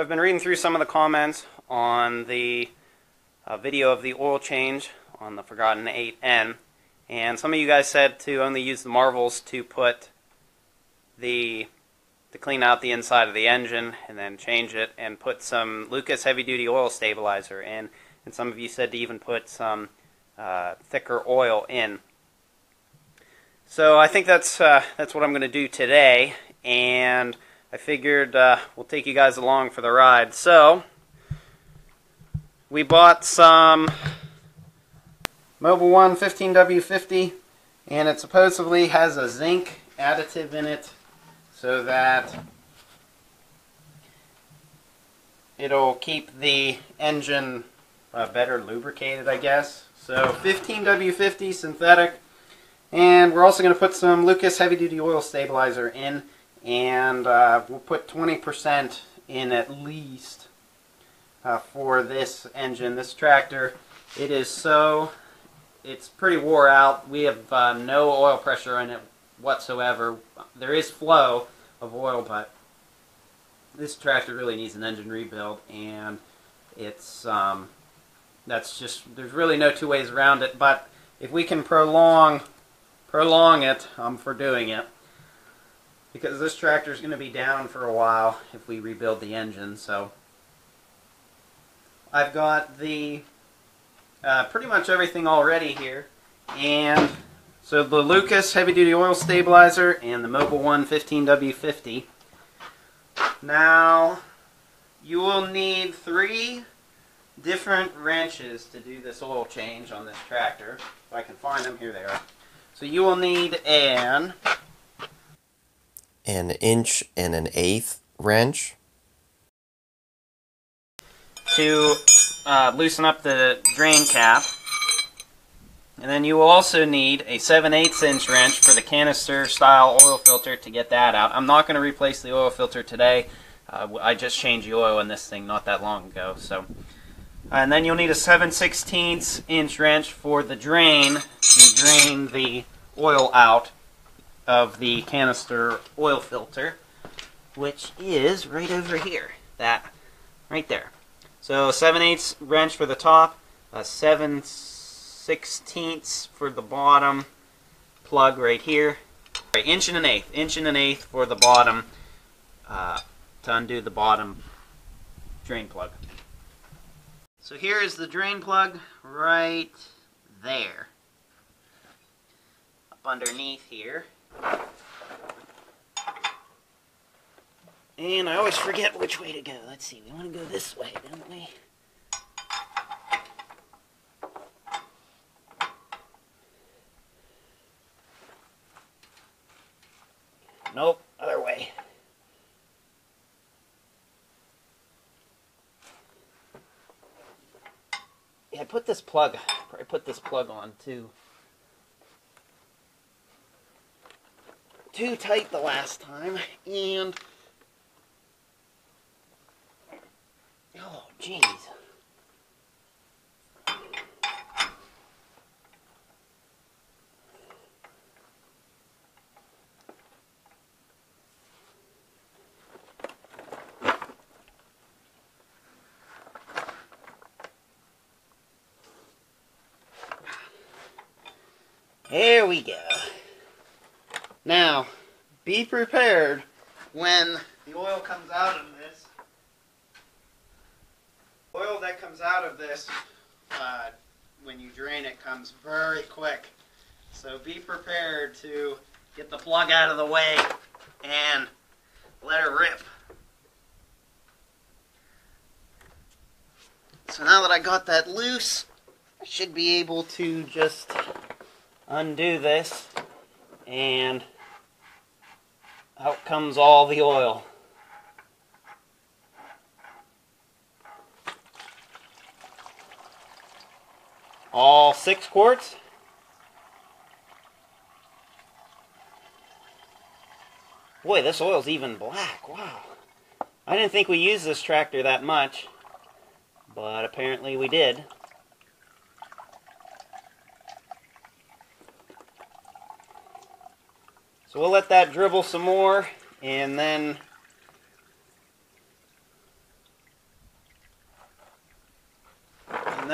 I've been reading through some of the comments on the video of the oil change on the Forgotten 8N, and some of you guys said to only use the marvels to put to clean out the inside of the engine and then change it, and put some Lucas heavy duty oil stabilizer in, and some of you said to even put some thicker oil in. So I think that's what I'm going to do today, and I figured we'll take you guys along for the ride. So we bought some Mobil 1 15W50, and it supposedly has a zinc additive in it so that it'll keep the engine better lubricated, I guess. So 15W50 synthetic, and we're also going to put some Lucas heavy duty oil stabilizer in, and we'll put 20% in at least for this engine. This tractor, it's pretty wore out. We have no oil pressure in it whatsoever. There is flow of oil, but this tractor really needs an engine rebuild, and it's there's really no two ways around it. But if we can prolong it, I'm for doing it, because this tractor is going to be down for a while if we rebuild the engine. So I've got the pretty much everything already here, and so the Lucas heavy duty oil stabilizer and the Mobil 1 15W50. Now you will need 3 different wrenches to do this oil change on this tractor. If I can find them, here they are. So you will need an 1 1/8" wrench to loosen up the drain cap, and then you will also need a 7/8" wrench for the canister style oil filter to get that out. I'm not going to replace the oil filter today. I just changed the oil in this thing not that long ago. So, and then you'll need a 7/16" wrench for the drain to drain the oil out of the canister oil filter, which is right over here. That right there. So 7/8" wrench for the top, a 7/16" for the bottom plug right here. Right, 1 1/8" for the bottom to undo the bottom drain plug. So here is the drain plug right there, up underneath here. And I always forget which way to go. Let's see, we want to go this way, don't we? Nope, other way. Yeah, I put this plug on too tight the last time, and oh, jeez. There we go. Now, be prepared when the oil comes out of this. Oil that comes out of this, when you drain it, comes very quick. So be prepared to get the plug out of the way and let it rip. So now that I got that loose, I should be able to just undo this, and out comes all the oil. All 6 quarts. Boy, this oil's even black. Wow. I didn't think we used this tractor that much, but apparently we did. So we'll let that dribble some more, and then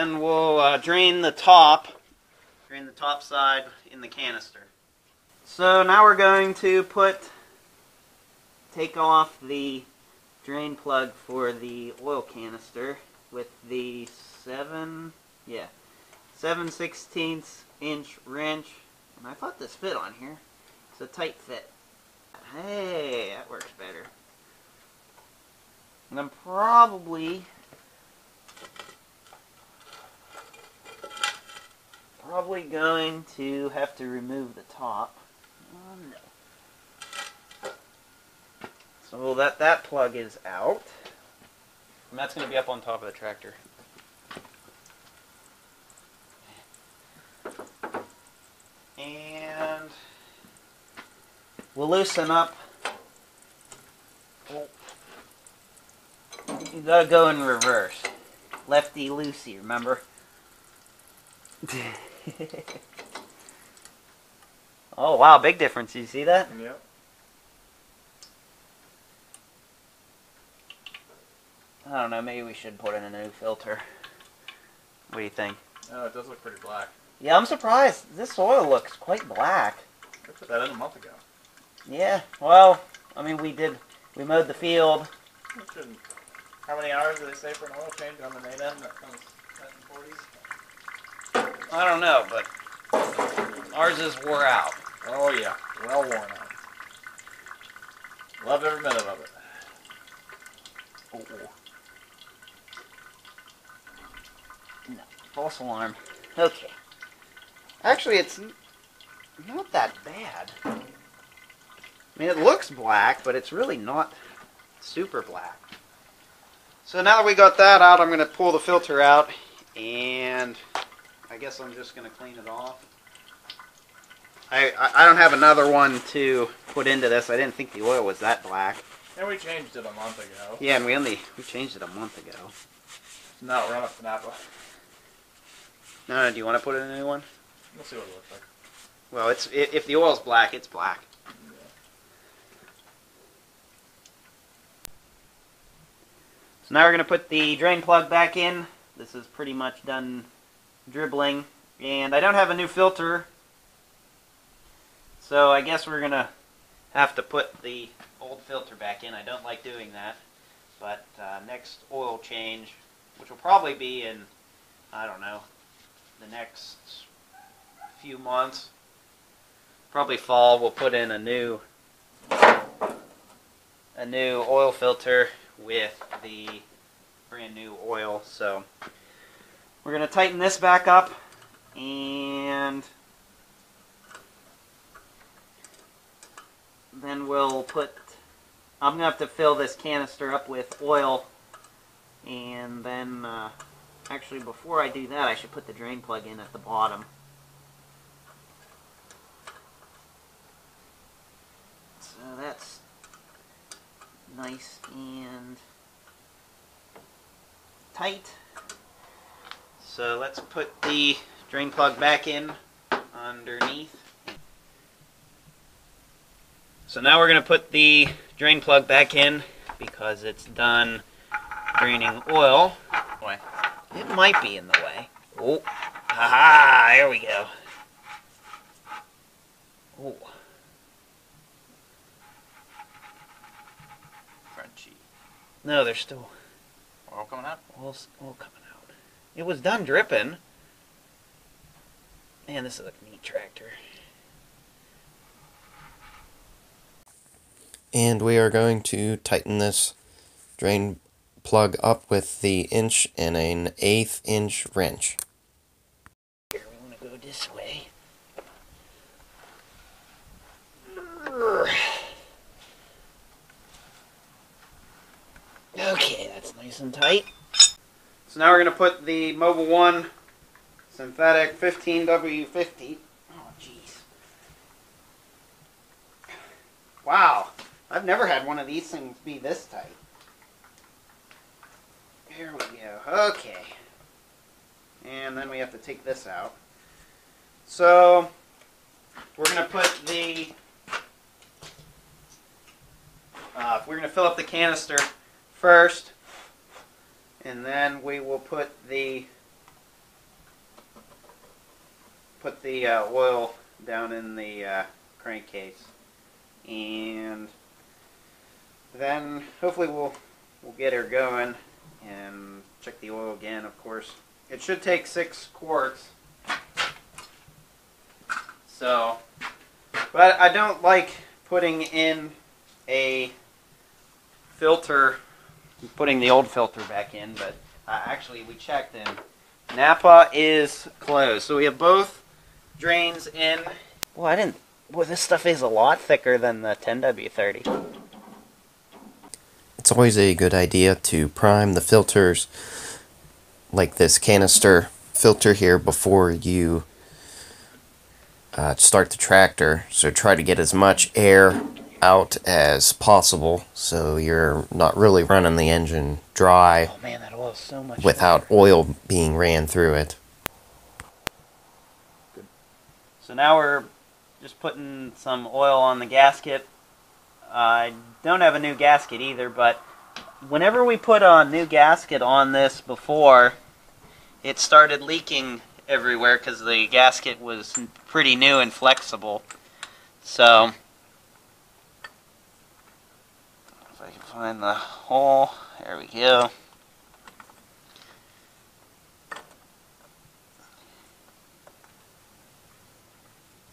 then we'll drain the top side in the canister. So now we're going to take off the drain plug for the oil canister with the 7/16 inch wrench. And I thought this fit on here. It's a tight fit. Hey, that works better. And I'm probably going to have to remove the top. Oh no. So that plug is out. And that's going to be up on top of the tractor. And we'll loosen up. Oh. You gotta go in reverse. Lefty loosey, remember? Oh wow, big difference. You see that? Yep. I don't know, maybe we should put in a new filter. What do you think? Oh, it does look pretty black. Yeah, I'm surprised. This oil looks quite black. I put that in a month ago. Yeah, well, I mean, we mowed the field. How many hours do they say for an oil change on the main end that comes set in 40s? I don't know, but ours is wore out. Oh yeah, well worn out. Love every minute of it. Oh. No, false alarm. Okay. Actually, it's not that bad. I mean, it looks black, but it's really not super black. So now that we got that out, I'm going to pull the filter out, and I guess I'm just going to clean it off. I don't have another one to put into this. I didn't think the oil was that black. And we changed it a month ago. Yeah, and we changed it a month ago. No, run up to Napa. No, do you want to put in a new one? We'll see what it looks like. Well, if the oil's black, it's black. Yeah. So now we're going to put the drain plug back in. This is pretty much done dribbling. And I don't have a new filter, so I guess we're going to have to put the old filter back in. I don't like doing that. But next oil change, which will probably be in, I don't know, the next few months, probably fall, we'll put in a new oil filter with the brand new oil. So we're going to tighten this back up, and then I'm going to have to fill this canister up with oil, and then actually before I do that, I should put the drain plug in at the bottom. So that's nice and tight. So let's put the drain plug back in underneath. So now we're going to put the drain plug back in because it's done draining oil. Boy, it might be in the way. Oh, haha, there we go. Oh. Crunchy. No, there's still Oil coming out? oil coming out. It was done dripping. Man, this is a neat tractor. And we are going to tighten this drain plug up with the 1 1/8 inch wrench. Here, we want to go this way. Okay, that's nice and tight. So now we're going to put the Mobile 1 synthetic 15W50. Oh, jeez. Wow. I've never had one of these things be this tight. Here we go. Okay. And then we have to take this out. So we're going to put the... we're going to fill up the canister first, and then we will put the put the oil down in the crankcase, and then hopefully we'll get her going and check the oil again. Of course, it should take 6 quarts. So, but I don't like putting in a filter, putting the old filter back in, but actually we checked and Napa is closed. So we have both drains in. Well, this stuff is a lot thicker than the 10W30. It's always a good idea to prime the filters, like this canister filter here, before you start the tractor. So try to get as much air out as possible so you're not really running the engine dry. Oh man, that oil is so much without oil being ran through it. Good. So now we're just putting some oil on the gasket. I don't have a new gasket either, but whenever we put a new gasket on this before, it started leaking everywhere because the gasket was pretty new and flexible. So, if I can find the hole, there we go.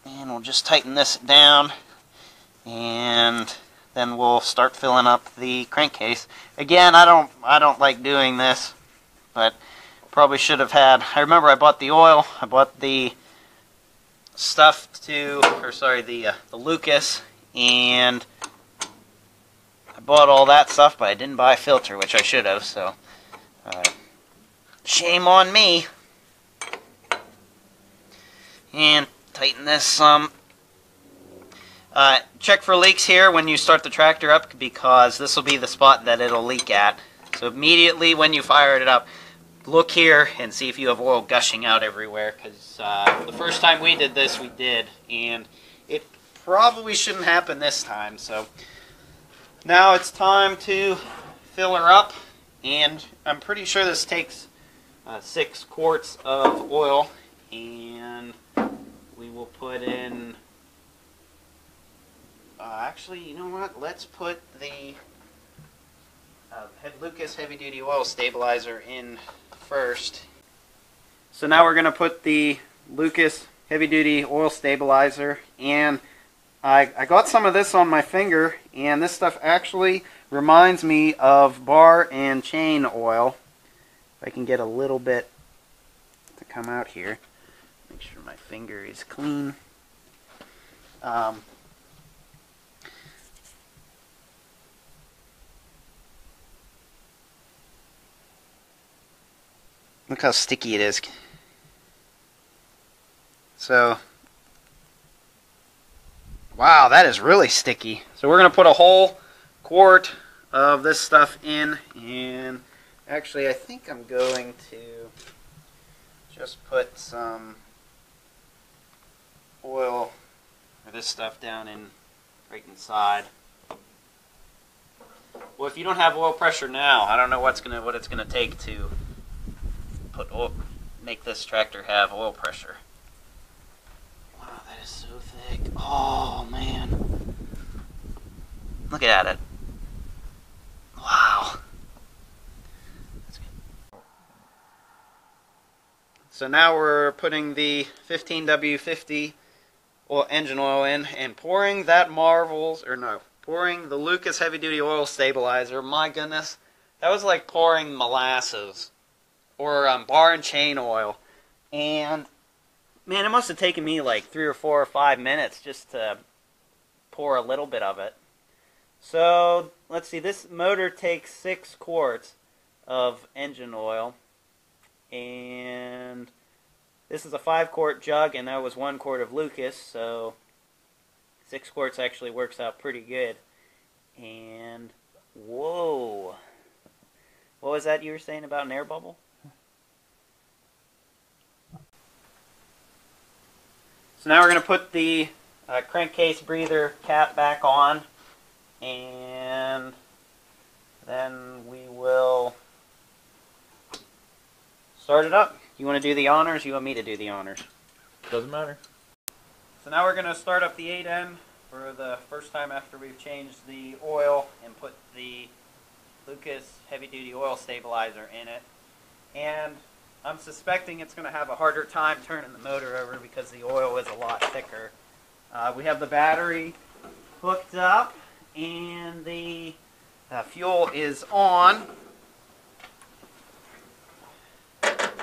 And we'll just tighten this down, and then we'll start filling up the crankcase. Again, I don't like doing this, but probably should have had. I remember I bought the oil, I bought the stuff the Lucas, and I bought all that stuff, but I didn't buy a filter, which I should have. So, shame on me. And tighten this some. Check for leaks here when you start the tractor up, because this will be the spot that it'll leak at. So immediately when you fire it up, look here and see if you have oil gushing out everywhere, because the first time we did this, we did, and it probably shouldn't happen this time. So now it's time to fill her up, and I'm pretty sure this takes 6 quarts of oil, and we will put in, actually, you know what, let's put the Lucas Heavy Duty Oil Stabilizer in first. So now we're going to put the Lucas Heavy Duty Oil Stabilizer, and I got some of this on my finger, and this stuff actually reminds me of bar and chain oil. If I can get a little bit to come out here. Make sure my finger is clean. Look how sticky it is. So, wow, that is really sticky. So we're going to put a whole quart of this stuff in, and actually I think I'm going to just put some oil or this stuff down in right inside. Well, if you don't have oil pressure now, I don't know what it's gonna take to make this tractor have oil pressure. Wow, that is so thick. Oh man, look at it. Wow. That's good. So now we're putting the 15W50 engine oil in and pouring pouring the Lucas Heavy Duty Oil Stabilizer. My goodness, that was like pouring molasses or bar and chain oil. And man, it must have taken me like 3 or 4 or 5 minutes just to pour a little bit of it. So let's see, this motor takes 6 quarts of engine oil, and this is a 5-quart jug, and that was 1 quart of Lucas, so 6 quarts actually works out pretty good. And whoa, what was that you were saying about an air bubble? So now we're going to put the crankcase breather cap back on, and then we will start it up. You want to do the honors? You want me to do the honors? Doesn't matter. So now we're going to start up the 8N for the first time after we've changed the oil and put the Lucas heavy-duty oil stabilizer in it. And I'm suspecting it's going to have a harder time turning the motor over because the oil is a lot thicker. We have the battery hooked up and the fuel is on. Let's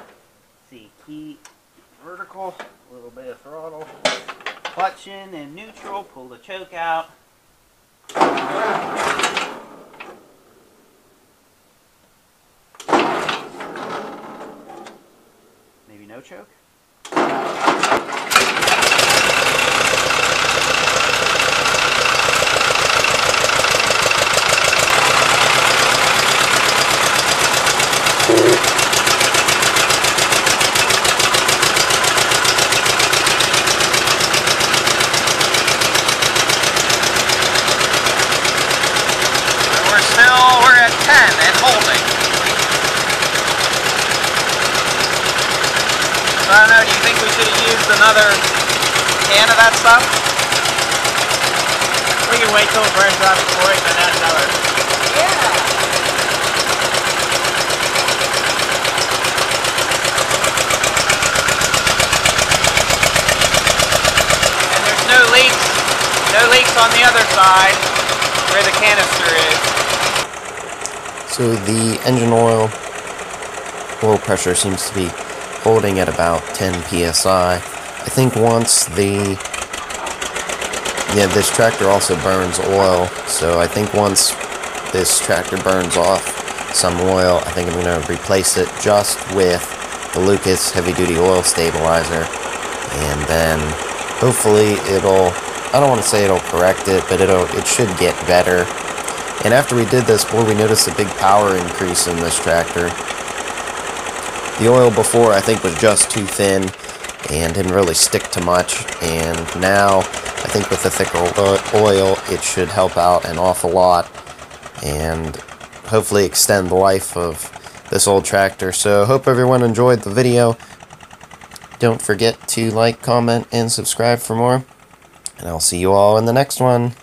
see, key vertical, a little bit of throttle, clutch in and neutral, pull the choke out. Maybe no choke. We're at 10 and holding. So I don't know, do you think we should have used another can of that stuff? We can wait till it burns out before it and then add another. Yeah. And there's no leaks on the other side where the canister is. So the engine oil pressure seems to be holding at about 10 psi. I think once this tractor also burns oil, so I think once this tractor burns off some oil, I think I'm going to replace it just with the Lucas heavy-duty oil stabilizer, and then hopefully it'll, I don't want to say it'll correct it, but it should get better. And after we did this, boy, we noticed a big power increase in this tractor. The oil before, I think, was just too thin and didn't really stick to much. And now, I think with the thicker oil, it should help out an awful lot and hopefully extend the life of this old tractor. So, hope everyone enjoyed the video. Don't forget to like, comment, and subscribe for more. And I'll see you all in the next one.